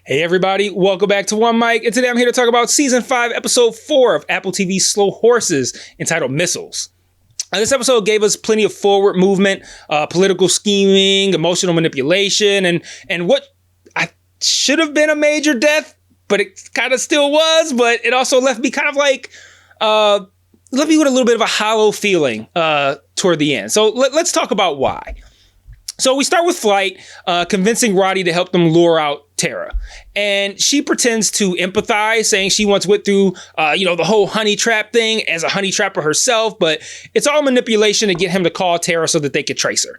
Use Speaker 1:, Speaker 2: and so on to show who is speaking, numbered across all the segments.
Speaker 1: Hey everybody, welcome back to One Mic, and today I'm here to talk about Season 5, Episode 4 of Apple TV's Slow Horses, entitled Missiles. This episode gave us plenty of forward movement, political scheming, emotional manipulation, and what I should have been a major death, but it kind of still was, but it also left me kind of like, left me with a little bit of a hollow feeling toward the end. So let's talk about why. So we start with Flight, convincing Roddy to help them lure out Tara. And she pretends to empathize, saying she once went through, the whole honey trap thing as a honey trapper herself, but it's all manipulation to get him to call Tara so that they could trace her.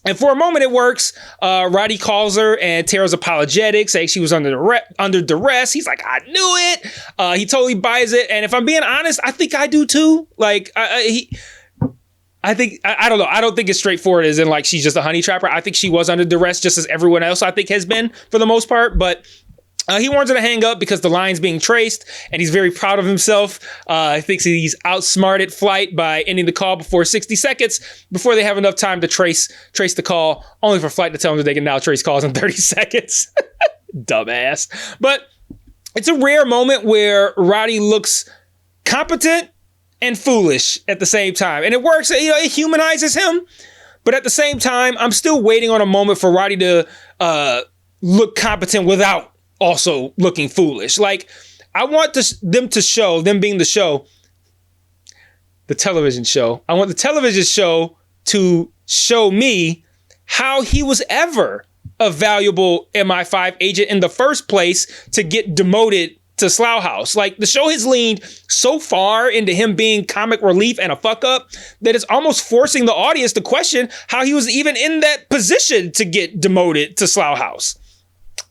Speaker 1: And for a moment it works. Roddy calls her and Tara's apologetic, saying she was under duress. He's like, I knew it. He totally buys it. And if I'm being honest, I think I do too. Like, I don't know. I don't think it's straightforward as in like she's just a honey trapper. I think she was under duress just as everyone else I think has been for the most part. But he warns her to hang up because the line's being traced and he's very proud of himself. He thinks he's outsmarted Flight by ending the call before 60 seconds before they have enough time to trace the call, only for Flight to tell them that they can now trace calls in 30 seconds. Dumbass. But it's a rare moment where Roddy looks competent and foolish at the same time. And it works, it humanizes him. But at the same time, I'm still waiting on a moment for Roddy to look competent without also looking foolish. Like, I want them being the show, the television show. I want the television show to show me how he was ever a valuable MI5 agent in the first place to get demoted to Slough House. Like, the show has leaned so far into him being comic relief and a fuck up that it's almost forcing the audience to question how he was even in that position to get demoted to Slough House.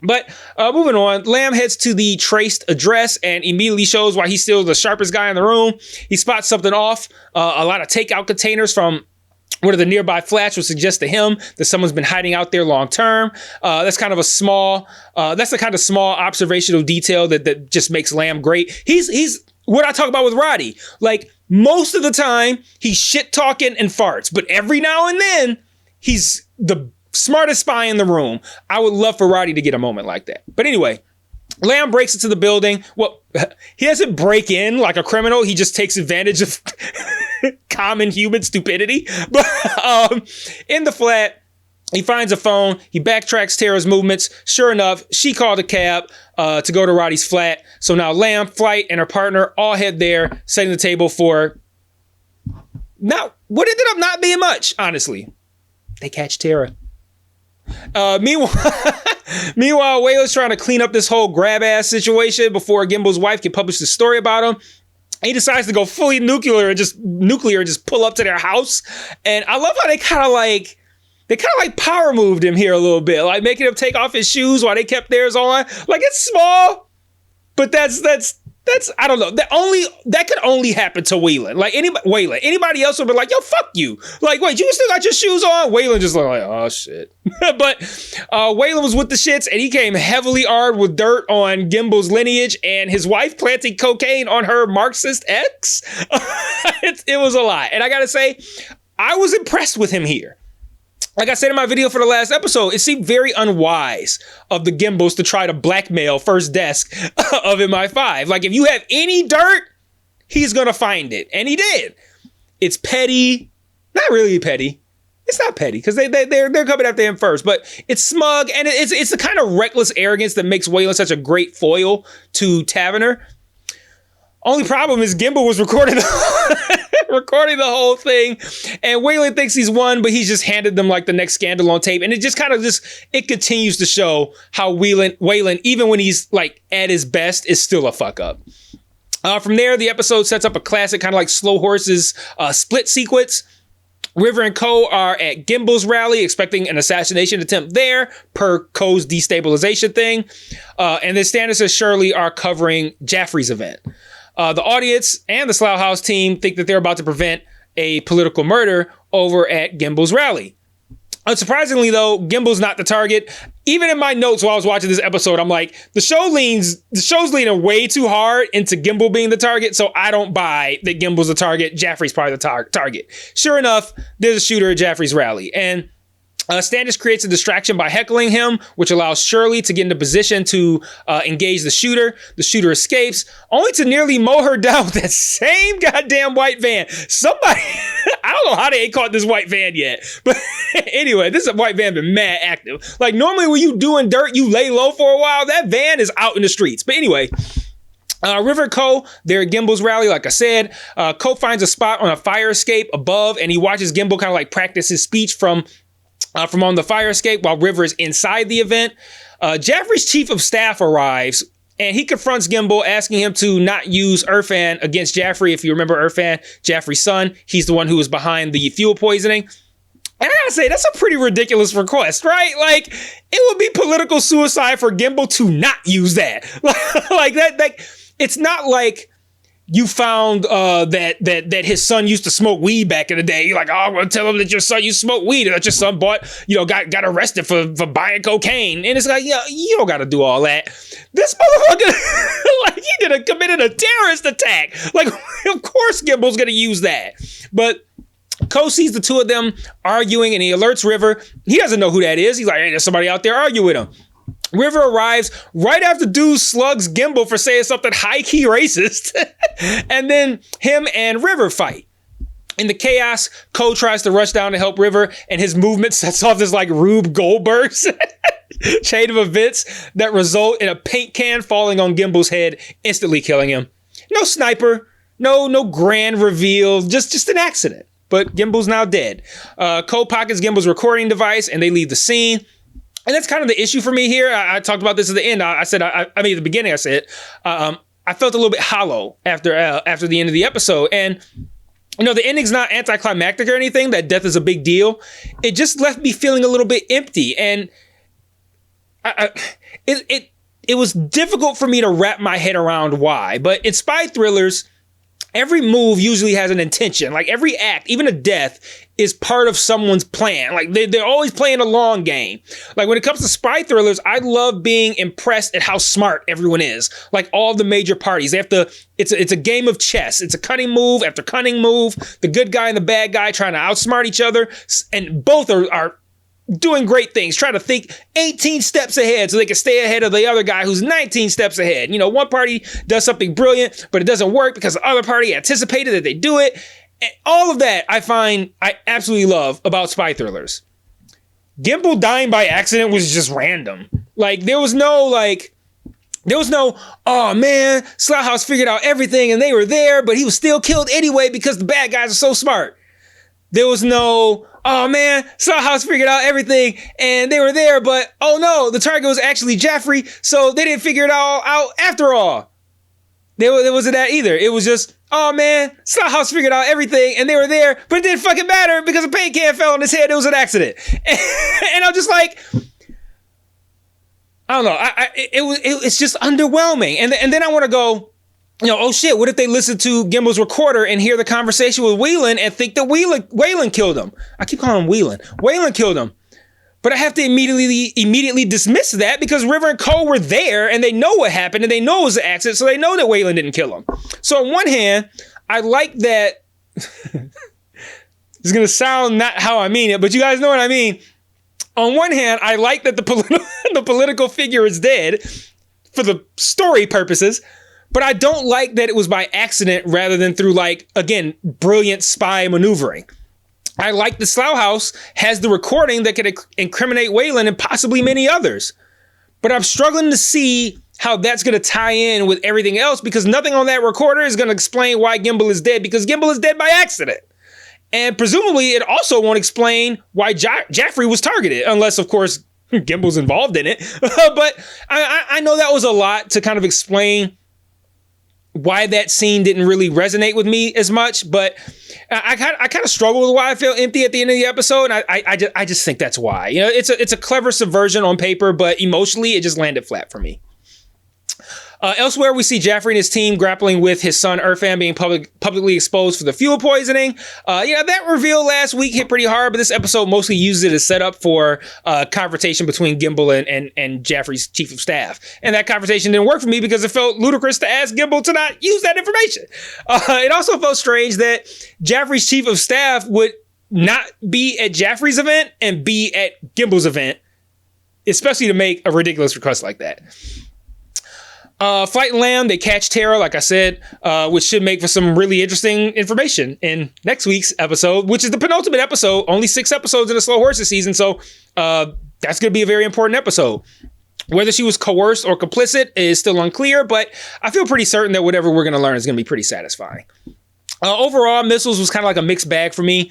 Speaker 1: But moving on, Lamb heads to the traced address and immediately shows why he's still the sharpest guy in the room. He spots something off, a lot of takeout containers from one of the nearby flats, would suggest to him that someone's been hiding out there long term. That's the kind of small observational detail that just makes Lamb great. He's what I talk about with Roddy. Like, most of the time he's shit talking and farts, but every now and then he's the smartest spy in the room. I would love for Roddy to get a moment like that. But anyway, Lamb breaks into the building. Well, he doesn't break in like a criminal. He just takes advantage of common human stupidity. But in the flat, he finds a phone. He backtracks Tara's movements. Sure enough, she called a cab to go to Roddy's flat. So now Lamb, Flight, and her partner all head there, setting the table for now what ended up not being much, honestly. They catch Tara. Meanwhile, Wayla's trying to clean up this whole grab ass situation before Gimble's wife can publish the story about him. He decides to go fully nuclear and just pull up to their house. And I love how they kind of like power moved him here a little bit, like making him take off his shoes while they kept theirs on. Like, it's small, but that's I don't know. That could only happen to Waylon. Like, anybody else would be like, yo, fuck you. Like, wait, you still got your shoes on? Waylon just like, oh shit. But Waylon was with the shits, and he came heavily armed with dirt on Gimble's lineage and his wife planting cocaine on her Marxist ex. It was a lot. And I gotta say, I was impressed with him here. Like I said in my video for the last episode, it seemed very unwise of the Gimbles to try to blackmail First Desk of MI5. Like, if you have any dirt, he's going to find it. And he did. It's petty. Not really petty. It's not petty because they're coming after him first. But it's smug, and it's the kind of reckless arrogance that makes Waylon such a great foil to Taverner. Only problem is Gimble was recording the whole thing, and Waylon thinks he's won, but he's just handed them like the next scandal on tape, and it just kind of it continues to show how Waylon, even when he's like at his best, is still a fuck up. From there, the episode sets up a classic kind of like Slow Horses split sequence. River and Co. are at Gimble's rally, expecting an assassination attempt there, per Co's destabilization thing, and then Stannis and Shirley are covering Jaffrey's event. The audience and the Slough House team think that they're about to prevent a political murder over at Gimble's rally. Unsurprisingly, though, Gimble's not the target. Even in my notes while I was watching this episode, I'm like, the show's leaning way too hard into Gimble being the target, so I don't buy that Gimble's the target. Jaffrey's probably the target. Sure enough, there's a shooter at Jaffrey's rally, and Standish creates a distraction by heckling him, which allows Shirley to get into position to engage the shooter. The shooter escapes, only to nearly mow her down with that same goddamn white van. Somebody, I don't know how they ain't caught this white van yet. But anyway, this white van been mad active. Like, normally when you doing dirt, you lay low for a while. That van is out in the streets. But anyway, River and Co, they're at Gimble's rally, like I said. Co finds a spot on a fire escape above, and he watches Gimble kind of like practice his speech from on the fire escape while River is inside the event. Jaffrey's chief of staff arrives, and he confronts Gimble, asking him to not use Irfan against Jaffrey. If you remember Irfan, Jaffrey's son, he's the one who was behind the fuel poisoning. And I gotta say, that's a pretty ridiculous request, right? Like, it would be political suicide for Gimble to not use that. Like that, it's not like you found that his son used to smoke weed back in the day. You're like, oh, well, tell him that your son used to smoke weed, or that your son got arrested for buying cocaine. And it's like, yeah, you don't got to do all that. This motherfucker, like, he committed a terrorist attack. Like, of course Gimble's gonna use that. But Co sees the two of them arguing, and he alerts River. He doesn't know who that is. He's like, hey, there's somebody out there arguing with him. River arrives right after dude slugs Gimble for saying something high-key racist. And then him and River fight. In the chaos, Co tries to rush down to help River, and his movement sets off this like Rube Goldberg's chain of events that result in a paint can falling on Gimble's head, instantly killing him. No sniper, no grand reveal, just an accident. But Gimble's now dead. Co pockets Gimble's recording device, and they leave the scene. And that's kind of the issue for me here. I talked about this at the end. I said, at the beginning, I said, I felt a little bit hollow after the end of the episode. And, you know, the ending's not anticlimactic or anything. That death is a big deal. It just left me feeling a little bit empty. And it was difficult for me to wrap my head around why. But in spy thrillers, every move usually has an intention. Like, every act, even a death, is part of someone's plan. Like, they're always playing a long game. Like, when it comes to spy thrillers, I love being impressed at how smart everyone is. Like, all the major parties, they have to, it's a game of chess. It's a cunning move after cunning move. The good guy and the bad guy trying to outsmart each other. And both are doing great things, trying to think 18 steps ahead so they can stay ahead of the other guy who's 19 steps ahead. You know, one party does something brilliant, but it doesn't work because the other party anticipated that they do it. And all of that I absolutely love about spy thrillers. Gimble dying by accident was just random. Like, there was no, oh man, Slaughterhouse figured out everything and they were there, but he was still killed anyway because the bad guys are so smart. There was no, oh man, Slaughterhouse figured out everything and they were there, but oh no, the target was actually Jaffrey, so they didn't figure it all out after all. There wasn't that either. It was just, oh man, Slaughterhouse figured out everything and they were there, but it didn't fucking matter because a paint can fell on his head. It was an accident. And I'm just like, I don't know. It's just underwhelming. And then I want to go, you know, oh shit, what if they listen to Gimble's recorder and hear the conversation with Whelan and think that Whelan killed him? I keep calling him Whelan. Whelan killed him. But I have to immediately dismiss that because River and Co were there and they know what happened and they know it was an accident, so they know that Whelan didn't kill him. So on one hand, I like that. It's gonna sound not how I mean it, but you guys know what I mean. On one hand, I like that the political figure is dead for the story purposes, but I don't like that it was by accident rather than through, like, again, brilliant spy maneuvering. I like the Slaughterhouse has the recording that could incriminate Whelan and possibly many others. But I'm struggling to see how that's going to tie in with everything else because nothing on that recorder is going to explain why Gimble is dead because Gimble is dead by accident. And presumably it also won't explain why Jaffrey was targeted, unless, of course, Gimble's involved in it. But I know that was a lot to kind of explain why that scene didn't really resonate with me as much, but I kind of struggle with why I feel empty at the end of the episode. And I just think that's why. You know, it's a clever subversion on paper, but emotionally it just landed flat for me. Elsewhere, we see Jaffrey and his team grappling with his son Irfan being publicly exposed for the fuel poisoning. That reveal last week hit pretty hard, but this episode mostly uses it as setup for a confrontation between Gimble and Jaffrey's chief of staff. And that confrontation didn't work for me because it felt ludicrous to ask Gimble to not use that information. It also felt strange that Jaffrey's chief of staff would not be at Jaffrey's event and be at Gimbel's event, especially to make a ridiculous request like that. Flight and Lamb, they catch Tara, like I said, which should make for some really interesting information in next week's episode, which is the penultimate episode. Only 6 episodes in the Slow Horses season, so that's going to be a very important episode. Whether she was coerced or complicit is still unclear, but I feel pretty certain that whatever we're going to learn is going to be pretty satisfying. Overall, Missiles was kind of like a mixed bag for me.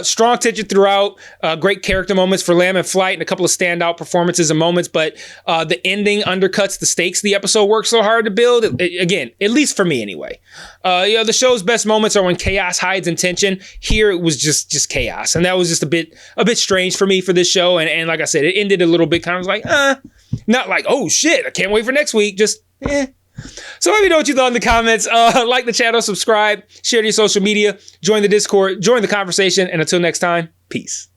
Speaker 1: Strong tension throughout, great character moments for Lamb and Flight, and a couple of standout performances and moments, but the ending undercuts the stakes the episode worked so hard to build. Again, at least for me anyway. The show's best moments are when chaos hides in tension. Here it was just chaos, and that was just a bit strange for me for this show. And like I said, it ended a little bit kind of like, not like, oh shit, I can't wait for next week. Just, So let me know what you thought in the comments. Like the channel, subscribe, share to your social media, join the Discord, join the conversation, and until next time, peace.